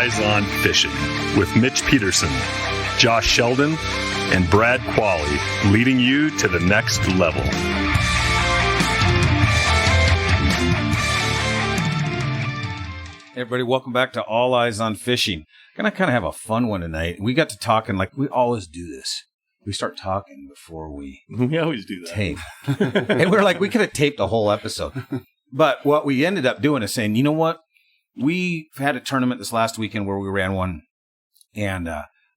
Eyes on Fishing with Mitch Peterson, Josh Sheldon, and Brad Qualley, leading you to the next level. Hey everybody, welcome back to All Eyes on Fishing. Gonna kind of have a fun one tonight. We got to talking like we always do this. We start talking before we always do that. Tape. And we're like, we could have taped a whole episode. But what we ended up doing is saying, you know what? We had a tournament this last weekend where we ran one, and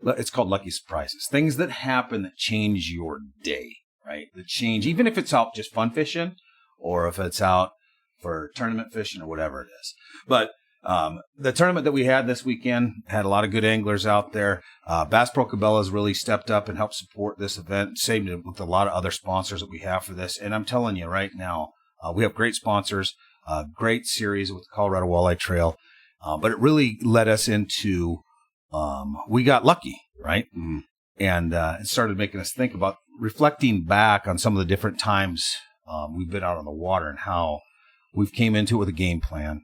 it's called Lucky Surprises. Things that happen that change your day, right? That change, even if it's out just fun fishing or if it's out for tournament fishing or whatever it is. But the tournament that we had this weekend had a lot of good anglers out there. Bass Pro Cabela's really stepped up and helped support this event, saved it with a lot of other sponsors that we have for this. And I'm telling you right now, we have great sponsors, great series with the Colorado Walleye Trail. But it really led us into, we got lucky, right? Mm-hmm. And it started making us think about reflecting back on some of the different times we've been out on the water and how we've came into it with a game plan.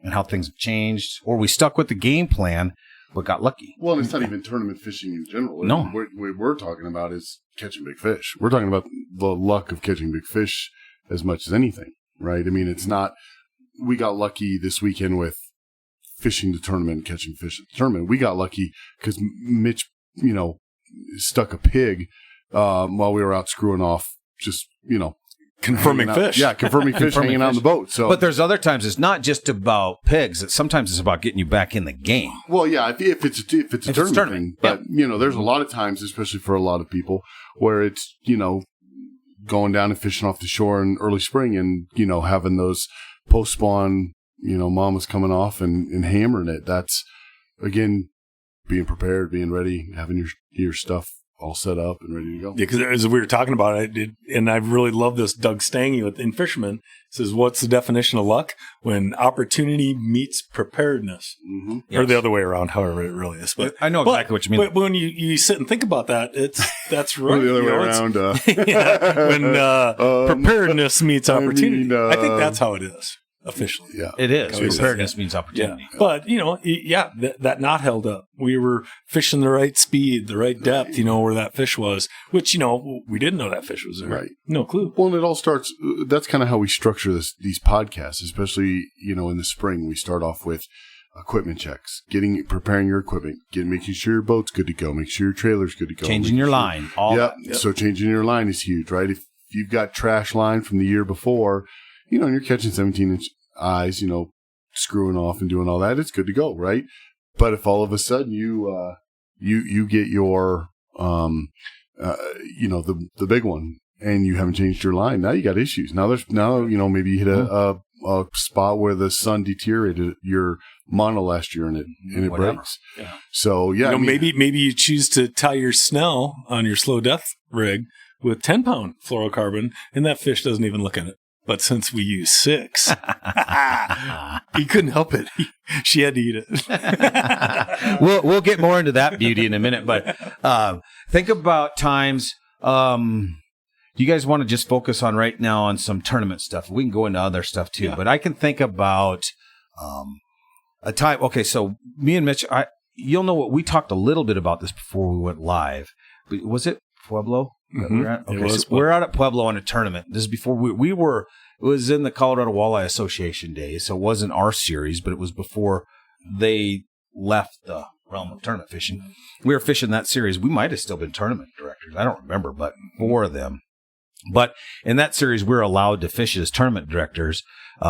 And how things have changed, or we stuck with the game plan, but got lucky. Well, and it's not even tournament fishing in general. No. What we're talking about is catching big fish. We're talking about the luck of catching big fish as much as anything, right? I mean, it's not, we got lucky this weekend with fishing the tournament and catching fish at the tournament. We got lucky because Mitch, stuck a pig while we were out screwing off, just, confirming fish. Yeah, confirming fish hanging out on the boat. So, but there's other times it's not just about pigs. Sometimes it's about getting you back in the game. Well, yeah, if it's a tournament thing. But, there's a lot of times, especially for a lot of people, where it's, going down and fishing off the shore in early spring and, having those post-spawn, mamas coming off and hammering it. That's, again, being prepared, being ready, having your stuff all set up and ready to go. Yeah, because as we were talking about it, and I really love this, Doug Stange in Fisherman says, what's the definition of luck? When opportunity meets preparedness. Mm-hmm. Yes. Or the other way around, however it really is. But I know exactly what you mean. But when you sit and think about that, that's right. Or the other way around. When preparedness meets opportunity. I think that's how it is. Officially. Yeah. It is. Preparedness means opportunity. Yeah. But, that knot held up. We were fishing the right speed, the right depth, where that fish was, which, we didn't know that fish was there. Right. No clue. Well, and it all starts, that's kind of how we structure these podcasts, especially, in the spring. We start off with equipment checks, preparing your equipment, making sure your boat's good to go, make sure your trailer's good to go. Changing your line. Yep. So changing your line is huge, right? If you've got trash line from the year before, and you're catching 17-inch eyes, screwing off and doing all that, it's good to go, right? But if all of a sudden you get your, the big one and you haven't changed your line, now you got issues. Now maybe you hit a spot where the sun deteriorated your mono last year and it breaks. Yeah. So yeah, maybe you choose to tie your snell on your slow death rig with 10-pound fluorocarbon and that fish doesn't even look at it. But since we use 6, he couldn't help it. She had to eat it. We'll get more into that beauty in a minute. But think about times. Do you guys want to just focus on right now on some tournament stuff? We can go into other stuff too. Yeah. But I can think about a time. Okay, so me and Mitch, you'll know what we talked a little bit about this before we went live. But was it Pueblo? Mm-hmm. We're at? Okay, so we're out at Pueblo on a tournament. This is before we were. It was in the Colorado Walleye Association days, so it wasn't our series, but it was before they left the realm of tournament fishing. We were fishing that series. We might have still been tournament directors. I don't remember, but 4 of them. But in that series, we were allowed to fish as tournament directors.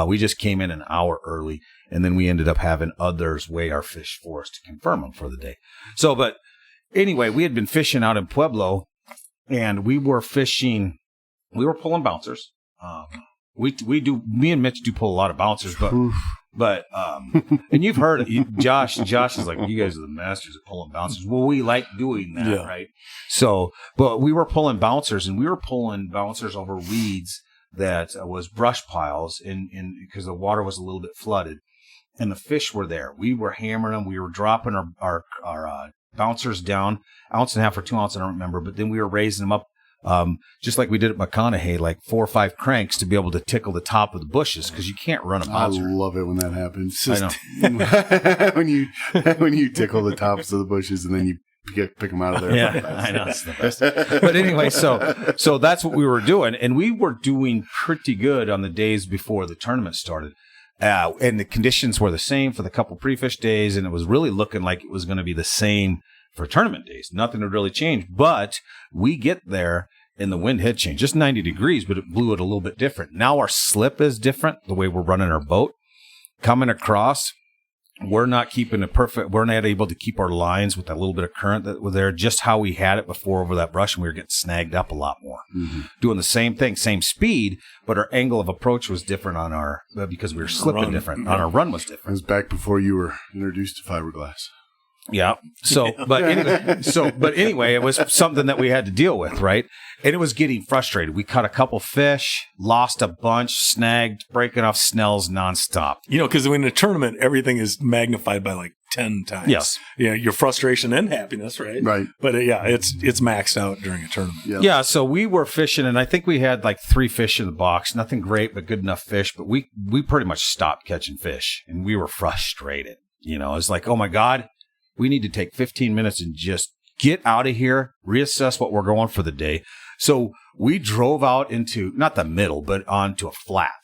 We just came in an hour early, and then we ended up having others weigh our fish for us to confirm them for the day. So, but anyway, we had been fishing out in Pueblo. And we were fishing, we were pulling bouncers. Me and Mitch do pull a lot of bouncers, but and you've heard it. Josh is like, you guys are the masters of pulling bouncers. Well, we like doing that, right? So, but we were pulling bouncers over weeds that was brush piles because the water was a little bit flooded and the fish were there. We were hammering them. We were dropping our bouncers down, 1.5 ounces or 2 ounces, I don't remember, but then we were raising them up just like we did at McConaughey, like 4 or 5 cranks to be able to tickle the top of the bushes because you can't run a bouncer. I love it when that happens. I know. when you tickle the tops of the bushes and then you pick them out of there. Yeah, I know. It's the best. But anyway, so that's what we were doing. And we were doing pretty good on the days before the tournament started. And the conditions were the same for the couple pre-fish days. And it was really looking like it was going to be the same for tournament days. Nothing had really changed. But we get there and the wind had changed. Just 90 degrees, but it blew it a little bit different. Now our slip is different, the way we're running our boat. Coming across, we're not keeping it perfect. We're not able to keep our lines with that little bit of current that was there, just how we had it before over that brush, and we were getting snagged up a lot more. Mm-hmm. Doing the same thing, same speed, but our angle of approach was different on our, because we were slipping different. On our run was different. It was back before you were introduced to fiberglass. Yeah. So, but anyway, it was something that we had to deal with, right? And it was getting frustrated. We caught a couple fish, lost a bunch, snagged, breaking off snells nonstop. Because in a tournament, everything is magnified by like 10 times. Yes. Yeah, your frustration and happiness, right? Right. But it's maxed out during a tournament. Yeah. So we were fishing, and I think we had like 3 fish in the box. Nothing great, but good enough fish. But we pretty much stopped catching fish, and we were frustrated. It's like, oh my God. We need to take 15 minutes and just get out of here, reassess what we're going for the day. So we drove out into, not the middle, but onto a flat,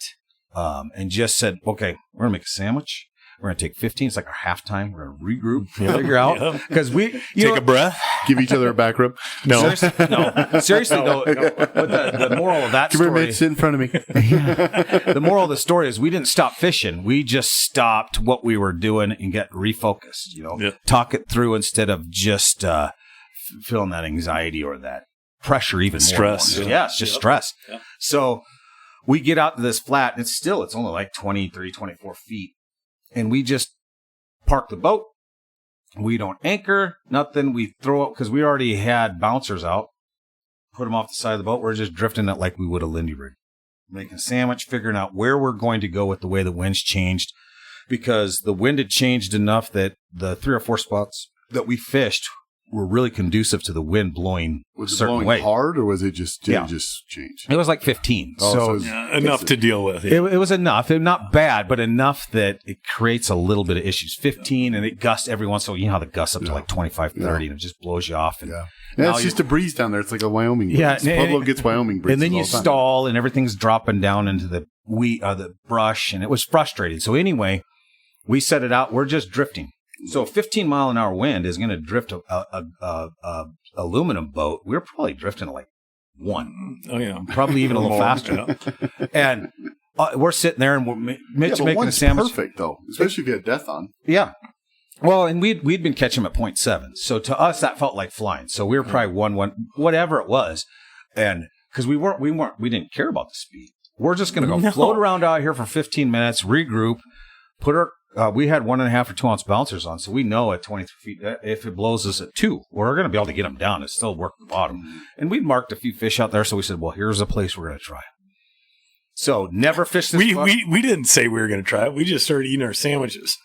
and just said, okay, we're going to make a sandwich. We're going to take 15. It's like our halftime. We're going to regroup, figure out. Because we take a breath. Give each other a back rub. No. Seriously, no. But the moral of that story. Come here, mate, sit in front of me. The moral of the story is we didn't stop fishing. We just stopped what we were doing and get refocused, talk it through instead of just feeling that anxiety or that pressure, even stress. More. Yeah, it's just stress. Yeah. So we get out to this flat, and it's only like 23, 24 feet. And we just park the boat. We don't anchor, nothing. We throw up because we already had bouncers out. Put them off the side of the boat. We're just drifting it like we would a Lindy rig. Making a sandwich, figuring out where we're going to go with the way the wind's changed. Because the wind had changed enough that the 3 or 4 spots that we fished were really conducive to the wind blowing a certain way. Was it blowing hard, or was it just change? It was like 15. Enough to deal with. Yeah. It was enough. Not bad, but enough that it creates a little bit of issues. 15, and it gusts every once in a while. You know how the gusts up to like 25, 30, and it just blows you off. And it's just a breeze down there. It's like a Wyoming breeze. Yeah, Pueblo gets Wyoming breeze. And then you stall, and everything's dropping down into the brush, and it was frustrating. So anyway, we set it out. We're just drifting. So a 15-mile-an-hour wind is going to drift a aluminum boat. We're probably drifting at like 1. Oh, yeah. Probably even a little faster. And we're sitting there, and Mitch making a sandwich. Perfect, though, especially if you had death on. Yeah. Well, and we'd been catching them at 0.7. So to us, that felt like flying. So we were probably 1, whatever it was. And because we didn't care about the speed. We're just going to go float around out here for 15 minutes, regroup, put our we had 1.5 or 2 ounce bouncers on, so we know at 23 feet, if it blows us at 2, we're going to be able to get them down and still work the bottom. And we'd marked a few fish out there, so we said, well, here's a place we're going to try. So never fished this. We didn't say we were going to try it. We just started eating our sandwiches.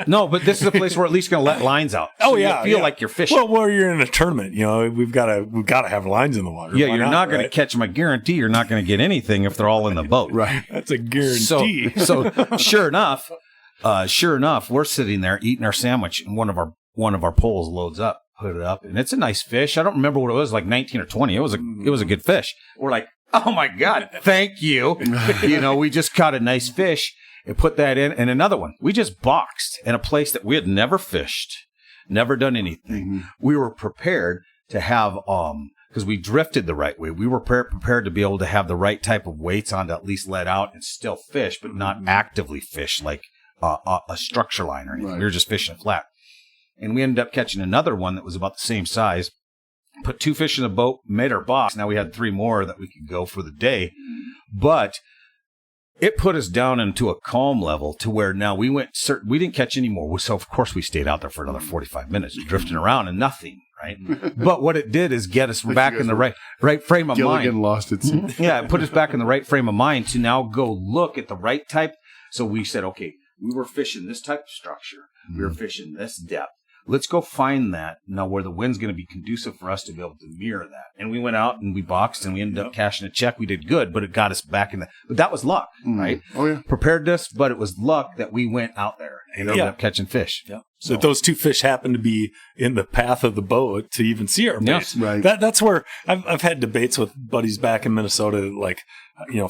No, but this is a place we're at least going to let lines out. So you feel like you're fishing. Well, you're in a tournament. We've got to have lines in the water. Yeah, you're not going to catch them. I guarantee you're not going to get anything if they're all in the boat. Right. That's a guarantee. So sure enough, we're sitting there eating our sandwich, and one of our poles loads up, put it up, and it's a nice fish. I don't remember what it was, like 19 or 20. It was a good fish. We're like, oh my God, thank you. We just caught a nice fish and put that in, and another one. We just boxed in a place that we had never fished, never done anything. Mm-hmm. We were prepared to have because we drifted the right way. We were prepared to be able to have the right type of weights on to at least let out and still fish, but not actively fish like a structure line or anything. Right. We were just fishing flat. And we ended up catching another one that was about the same size. Put 2 fish in the boat, made our box. Now we had 3 more that we could go for the day. But it put us down into a calm level to where now we didn't catch any more. So, of course, we stayed out there for another 45 minutes, drifting around and nothing, right? But what it did is get us back in the right frame of mind. Gilligan lost its... Yeah, it put us back in the right frame of mind to now go look at the right type. So we said, okay, we were fishing this type of structure. We were fishing this depth. let's go find that now where the wind's going to be conducive for us to be able to mirror that. And we went out and we boxed and we ended up cashing a check. We did good, but it got us back in but that was luck, right? Oh, yeah. Preparedness, but it was luck that we went out there and ended up catching fish. Yeah. So those two fish happened to be in the path of the boat to even see our bait. Right. That's where I've had debates with buddies back in Minnesota, like,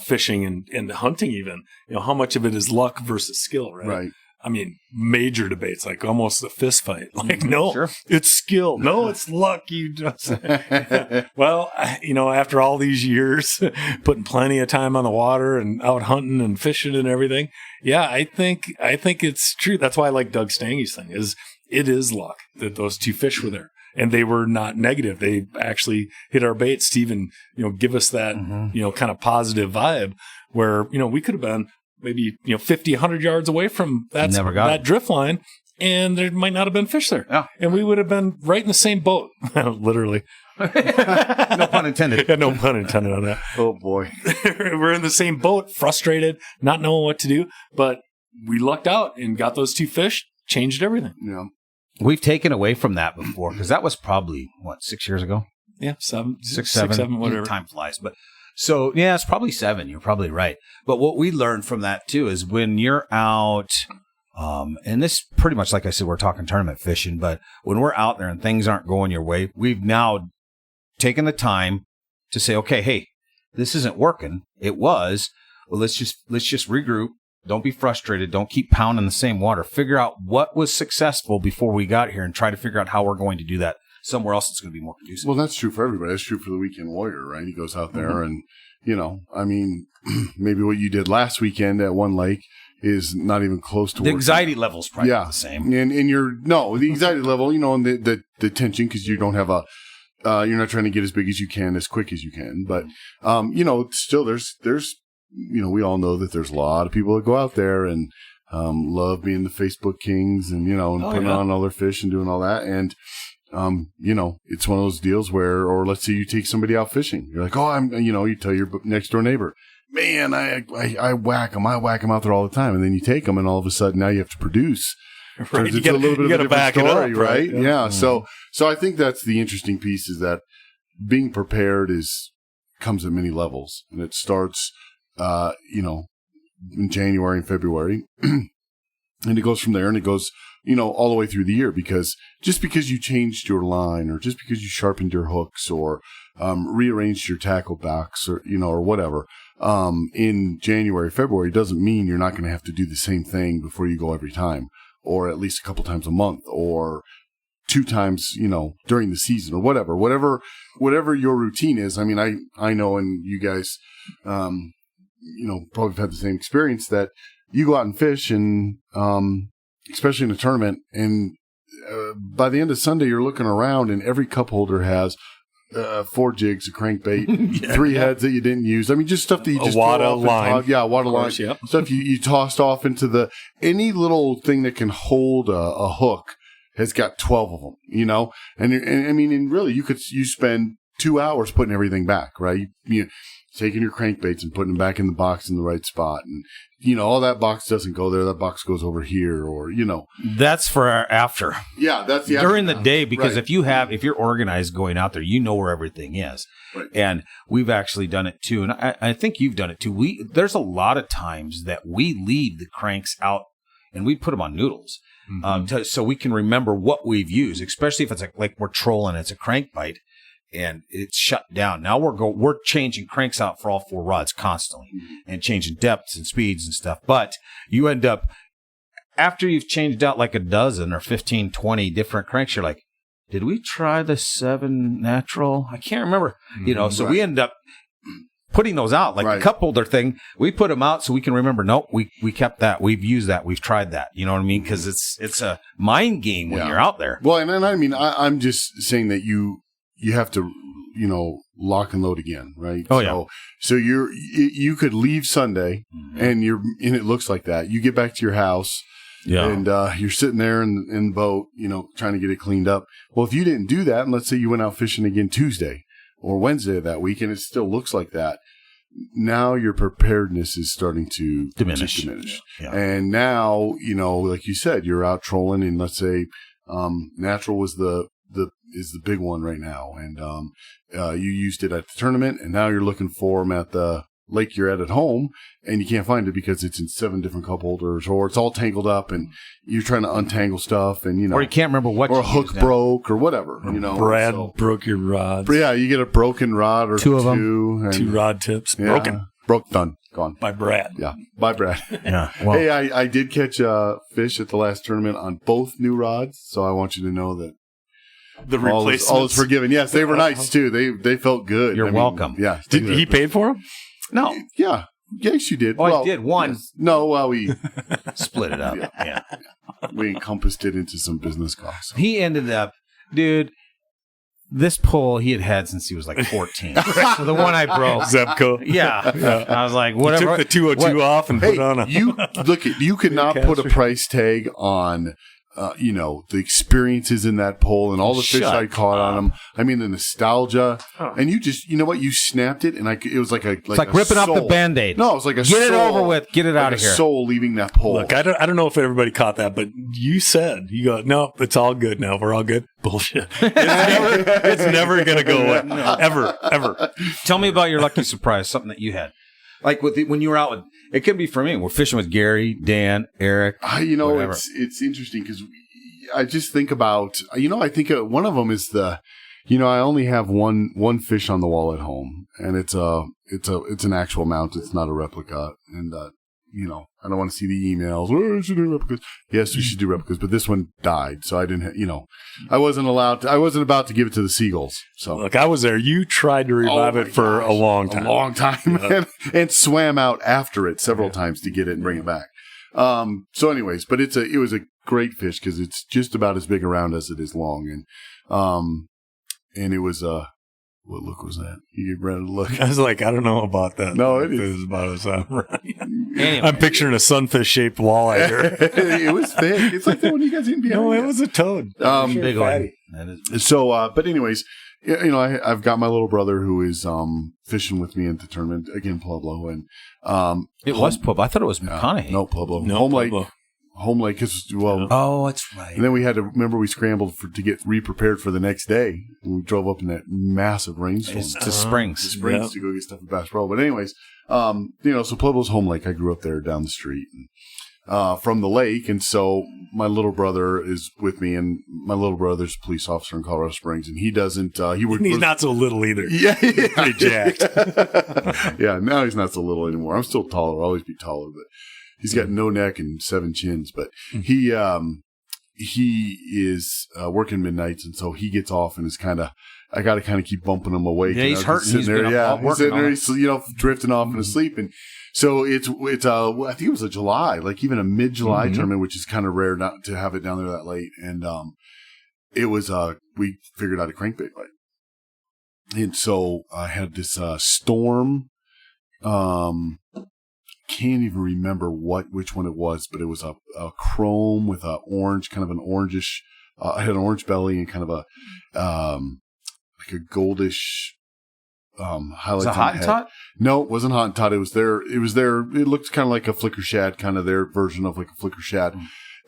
fishing and hunting even, how much of it is luck versus skill, right? Right. I mean, major debates, like almost a fist fight. Like, no, it's skill. No, it's luck. You just, well, after all these years, putting plenty of time on the water and out hunting and fishing and everything. Yeah, I think it's true. That's why I like Doug Stange's thing it is luck that those two fish were there. And they were not negative. They actually hit our bait, Stephen, give us that, kind of positive vibe where, we could have been maybe, 50, 100 yards away from that drift line, and there might not have been fish there. Yeah. And we would have been right in the same boat, literally. No pun intended. Yeah, no pun intended on that. Oh, boy. We're in the same boat, frustrated, not knowing what to do, but we lucked out and got those two fish, changed everything. Yeah. We've taken away from that before because that was probably, 6 years ago? Yeah, 7, six, seven, whatever. Time flies. But so, yeah, it's probably 7. You're probably right. But what we learned from that, too, is when you're out, and this pretty much, like I said, we're talking tournament fishing, but when we're out there and things aren't going your way, we've now taken the time to say, okay, hey, this isn't working. It was. Well, let's just regroup. Don't be frustrated. Don't keep pounding the same water. Figure out what was successful before we got here and try to figure out how we're going to do that somewhere else that's going to be more conducive. Well, that's true for everybody. That's true for the weekend warrior, right? He goes out there and, maybe what you did last weekend at one lake is not even close to the anxiety level's probably the same. And the anxiety level, and the tension, because you don't have you're not trying to get as big as you can, as quick as you can. But, still there's, we all know that there's a lot of people that go out there and love being the Facebook kings and, and putting on all their fish and doing all that. And, it's one of those deals where, or let's say you take somebody out fishing. You're like, oh, you tell your next door neighbor, man, I whack them out there all the time. And then you take them and all of a sudden now you have to produce. Right. It's a little bit of a different story, right? Yeah. Mm-hmm. So I think that's the interesting piece is that being prepared comes at many levels, and it starts, in January and February, and it goes from there, and it goes, all the way through the year, because just because you changed your line, or just because you sharpened your hooks, or rearranged your tackle box, or or whatever, in January, February, doesn't mean you're not going to have to do the same thing before you go every time, or at least a couple times a month, or 2 times, during the season, or whatever your routine is. I mean, I know, and you guys, probably have had the same experience, that you go out and fish, and especially in a tournament, and by the end of Sunday, you're looking around, and every cup holder has 4 jigs, a crankbait, 3 heads that you didn't use. I mean, just stuff that you just wada line. Wada line. Yep. Stuff you tossed off into any little thing that can hold a hook has got 12 of them, and really you spend 2 hours putting everything back, right? You taking your crankbaits and putting them back in the box in the right spot, and all that box doesn't go there. That box goes over here, or That's for after. Yeah, that's the during the day, because right. if you're organized going out there, where everything is. Right. And we've actually done it too, and I think you've done it too. There's a lot of times that we leave the cranks out and we put them on noodles, so we can remember what we've used, especially if it's like we're trolling, it's a crank bite and it's shut down. Now we're changing cranks out for all 4 rods constantly and changing depths and speeds and stuff. But you end up, after you've changed out like a dozen or 15, 20 different cranks, you're like, did we try the 7 natural? I can't remember. So we end up putting those out, like the cup holder thing. We put them out so we can remember, nope, we kept that. We've used that. We've tried that. You know what I mean? Because it's a mind game when you're out there. Well, and I mean, I'm just saying that you have to, lock and load again, right? Oh, yeah. So you could leave Sunday and it looks like that. You get back to your house and you're sitting there in the boat, trying to get it cleaned up. Well, if you didn't do that, and let's say you went out fishing again Tuesday or Wednesday of that week, and it still looks like that, now your preparedness is starting to diminish. Yeah. And now, like you said, you're out trolling, and let's say, Natural was the big one right now, and you used it at the tournament, and now you're looking for them at the lake you're at home, and you can't find it because it's in 7 different cup holders, or it's all tangled up, and you're trying to untangle stuff, and or you can't remember what, or a hook broke, or whatever. Brad broke your rods. But yeah, you get a broken rod or 2 of them, and 2 rod tips broken. Done, gone By Brad. Yeah, by Brad. Yeah. Well, Hey, I did catch fish at the last tournament on both new rods, so I want you to know that The all replacements. is forgiven. Yes, they were nice too. They felt good. You're welcome. Yeah. Did he pay for them? no. Yeah. Yes, you did. Oh, I did one. Yes. No, well, we Split it up. Yeah. we encompassed it into some business costs. He ended up, dude. This pole he had since he was like 14. So the one I broke. Zebco. Yeah. I was like, You whatever. took the 202 off and Hey, put on a. you could not put a price tag on, the experiences in that pole and all the fish Shut I caught on them. I mean, the nostalgia, Oh. and you just, you know what? You snapped it, and it was like it's like ripping off the Band-Aid. No, it was like a Get it soul, over with. Get it out like of here. a soul leaving that pole. Look, I don't know if everybody caught that, but you said, you go, no, it's all good now. We're all good. Bullshit. It's never going to go away. Ever. Tell me about your lucky surprise, something that you had. Like when you were out with, it could be for me. We're fishing with Gary, Dan, Eric. Whatever. It's interesting because I just think about, I think one of them is I only have one fish on the wall at home, and it's an actual mount. It's not a replica, and I don't want to see the emails. Oh, we should do replicas. Yes, we should do replicas, but this one died, so I didn't. I wasn't about to give it to the seagulls. So Look, I was there. You tried to revive it for a long time. and swam out after it several times to get it and bring it back. So anyways, but it was a great fish because it's just about as big around as it is long, and it was what look was that? You gave Brad a look. I was like, I don't know about that. No, it is. It was about as right. Anyway. I'm picturing a sunfish-shaped walleye here. It was thick. It's like the one you guys didn't be. No, it was a toad. Big one. That is. So, but anyways, I've got my little brother who is fishing with me at the tournament again, Pueblo, and It was Pueblo. I thought it was McConaughey. No, Pueblo. No, Home Lake, because Oh, that's right. and then we had to remember we scrambled to get re-prepared for the next day. And we drove up in that massive rainstorm It's to Springs. to go get stuff at Bass Pro. But anyways, so Pueblo's Home Lake. I grew up there down the street and, from the lake, and so my little brother is with me, and my little brother's a police officer in Colorado Springs, and he doesn't. He's not so little either. Yeah, Pretty jacked. Yeah, now he's not so little anymore. I'm still taller. I'll always be taller, but he's got no neck and 7 chins. But he is working midnights, and so he gets off and is I got to kind of keep bumping him awake. Yeah, he's hurting. He's sitting there, he's sitting there, he's, drifting off into sleep. And so it's I think it was a July, like even a mid-July tournament, which is kind of rare not to have it down there that late. And it was we figured out a crankbait bite. And so I had this storm. Can't even remember which one it was, but it was a chrome with a orange, kind of an orangish. I had an orange belly and kind of a like a goldish highlight. Was it hot and tot? No, it wasn't hot and tot. It was there. It looked kind of like a flicker shad, kind of their version of like a flicker shad.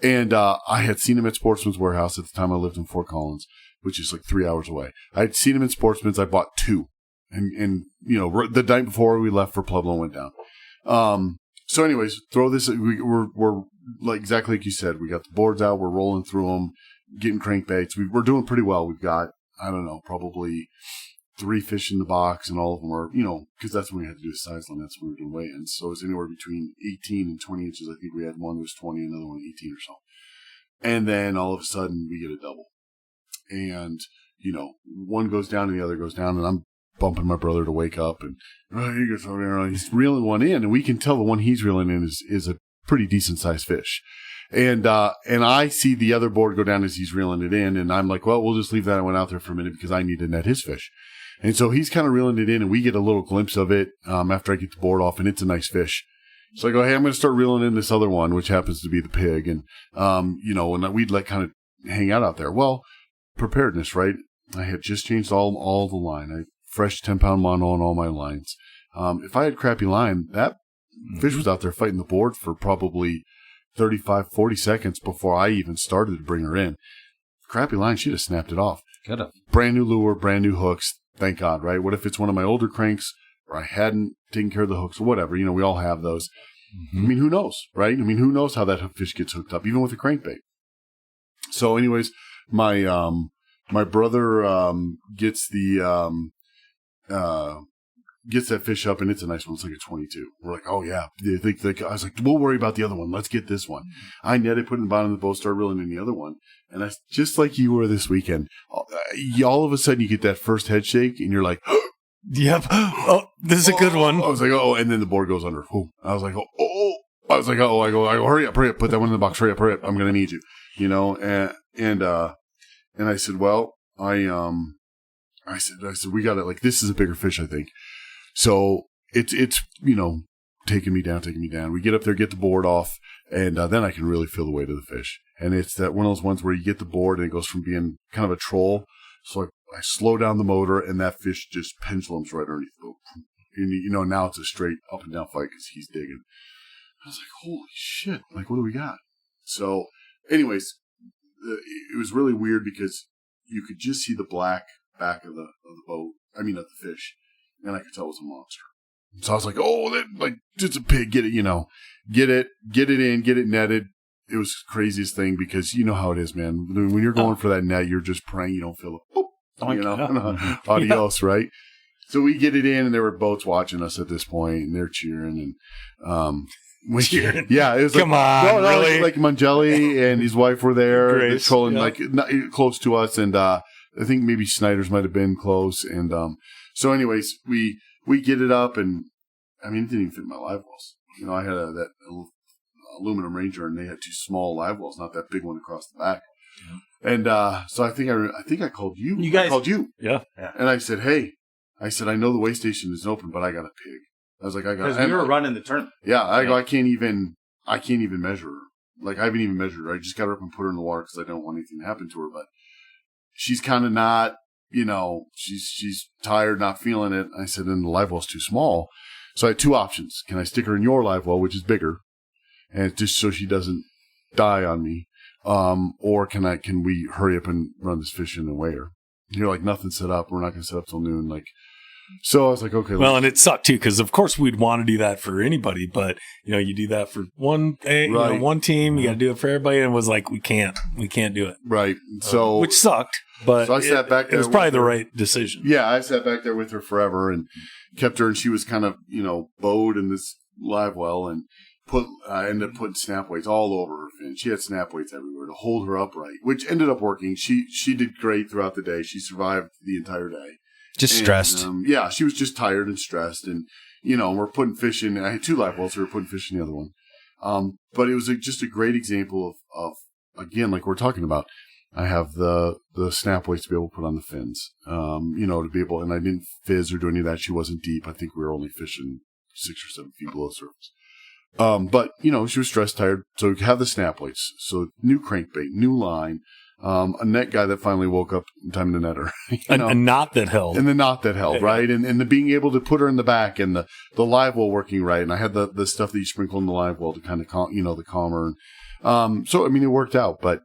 And I had seen him at Sportsman's Warehouse at the time I lived in Fort Collins, which is like 3 hours away. I had seen him in Sportsman's. I bought 2, and the night before we left for Pueblo went down. So anyways, throw this. We're like exactly like you said. We got the boards out. We're rolling through them, getting crankbaits. We're doing pretty well. We've got, I don't know, probably 3 fish in the box, and all of them are, because that's when we had to do a size line. That's when we were doing weigh-ins. So it was anywhere between 18 and 20 inches. I think we had one that was 20, another one 18 or so. And then all of a sudden we get a double, and one goes down and the other goes down, and I'm bumping my brother to wake up, and he gets over there, and he's reeling one in, and we can tell the one he's reeling in is a pretty decent sized fish. And I see the other board go down as he's reeling it in, and I'm like, well, we'll just leave that. I went out there for a minute because I need to net his fish. And so he's kind of reeling it in, and we get a little glimpse of it after I get the board off, and it's a nice fish. So I go, hey, I'm going to start reeling in this other one, which happens to be the pig. And, and we'd kind of hang out there. Well, preparedness, right? I had just changed all the line. I fresh 10-pound mono on all my lines. If I had crappy line, that fish was out there fighting the board for probably 35, 40 seconds before I even started to bring her in. crappy line, she'd have snapped it off. Could have. Brand new lure, brand new hooks. Thank God, right? What if it's one of my older cranks or I hadn't taken care of the hooks or whatever? You know, we all have those. Mm-hmm. I mean, who knows, right? I mean, who knows how that fish gets hooked up, even with a crankbait. So anyways, my brother gets that fish up, and it's a nice one. It's like a 22. We're like, oh, yeah. I was like, we'll worry about the other one. Let's get this one. I netted, put it in the bottom of the boat, started reeling in the other one. And just like you were this weekend, all of a sudden you get that first head shake, and you're like, yep. Oh, this is a good one. I was like, oh, and then the board goes under. I was like, oh. I was like, oh, I go, hurry up, put that one in the box, hurry up. I'm going to need you, you know? And I said, well, I said, we got it. Like, this is a bigger fish, I think. So it's, you know, taking me down. We get up there, get the board off, and then I can really feel the weight of the fish. And it's that one of those ones where you get the board and it goes from being kind of a troll. So I slow down the motor, and that fish just pendulums right underneath the boat. And, you know, now it's a straight up and down fight because he's digging. I was like, holy shit. Like, what do we got? So anyways, it was really weird because you could just see the black back of the boat. I mean, of the fish. And I could tell it was a monster. So I was like, oh, that, like, just a pig. Get it, you know, get it in, get it netted. It was the craziest thing because you know how it is, man. When you're going for that net, you're just praying you don't feel it. Boop, you know, adios, right? So we get it in, and there were boats watching us at this point, and they're cheering. And cheering? Yeah, it was come like, on, really? Like Mangelli and his wife were there, Grace, trolling like not, close to us, and I think maybe Snyder's might have been close. And so, anyways, we get it up, and I mean, it didn't even fit my live wells. You know, I had that aluminum Ranger, and they had two small live wells, not that big one across the back. Yeah. And so I think I called you. I called you. Yeah. And I said, hey, I know the weigh station isn't open, but I got a pig. I was like, because we were running the tournament. Yeah, I can't even measure her. Like, I haven't even measured her. I just got her up and put her in the water because I don't want anything to happen to her. But she's kind of not, you know, she's tired, not feeling it. I said, and the live well's too small. So I had two options. Can I stick her in your live well, which is bigger, and just so she doesn't die on me? Or can we hurry up and run this fish in and weigh her? And you're like, nothing's set up. We're not going to set up till noon. Like, so I was like, okay. Well, and it sucked too, because of course we'd want to do that for anybody, but you know, you do that for one team, you got to do it for everybody, and it was like, we can't do it. Right. So, which sucked, but so I sat back there. It was probably the right decision. Yeah. I sat back there with her forever and kept her, and she was kind of, you know, bowed in this live well, and I ended up putting snap weights all over her fin. She had snap weights everywhere to hold her upright, which ended up working. She did great throughout the day. She survived the entire day. Just stressed. Yeah, she was just tired and stressed. And, you know, we're putting fish in. I had two live wells, so we were putting fish in the other one. But it was just a great example of, again, like we're talking about, I have the snap weights to be able to put on the fins, you know, to be able, and I didn't fizz or do any of that. She wasn't deep. I think we were only fishing 6 or 7 feet below the surface. But, you know, she was stressed, tired. So we have the snap weights. So new crankbait, new line. A net guy that finally woke up in time to net her. A knot that held. And the knot that held, right? And the being able to put her in the back, and the live well working right. And I had the stuff that you sprinkle in the live well to kind of the calmer. So, I mean, it worked out, but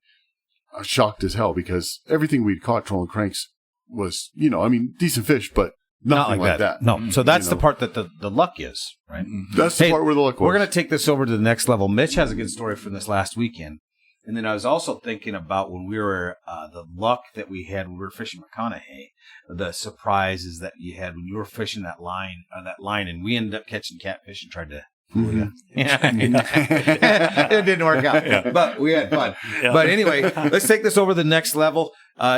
I was shocked as hell because everything we'd caught trolling cranks was, you know, I mean, decent fish, but nothing like that. No. So that's the part that the luck is, right? That's the part where the luck was. We're going to take this over to the next level. Mitch has a good story from this last weekend. And then I was also thinking about when we were, the luck that we had when we were fishing McConaughey, the surprises that you had when you were fishing that line, and we ended up catching catfish and tried to fool you. Yeah. It didn't work out, but we had fun. Yeah. But anyway, let's take this over to the next level.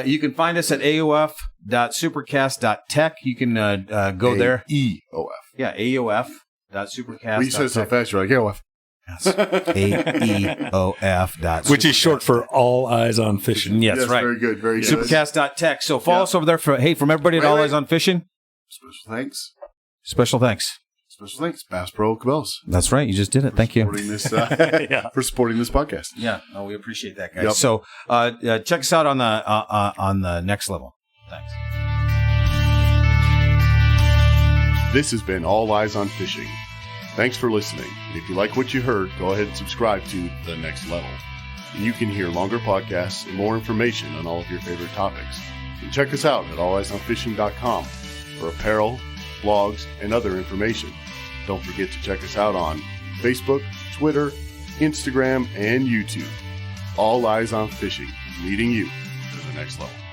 You can find us at aof.supercast.tech. You can go there. AEOF. Yeah, aof.supercast.tech. Well, you said it so fast, you're like, AOF. AEOF. Which is short for All Eyes on Fishing. Yes, right. Very good. Very good. Supercast.tech. So follow us over there from everybody at All Eyes on Fishing. Special thanks. Special thanks. Bass Pro Cabela's. That's right. You just did it. Thank you. For supporting this podcast. Yeah. No, we appreciate that, guys. Yep. So check us out on the next level. Thanks. This has been All Eyes on Fishing. Thanks for listening. If you like what you heard, go ahead and subscribe to The Next Level. and you can hear longer podcasts and more information on all of your favorite topics. And check us out at alleyesonfishing.com for apparel, blogs, and other information. Don't forget to check us out on Facebook, Twitter, Instagram, and YouTube. All Eyes on Fishing, leading you to the next level.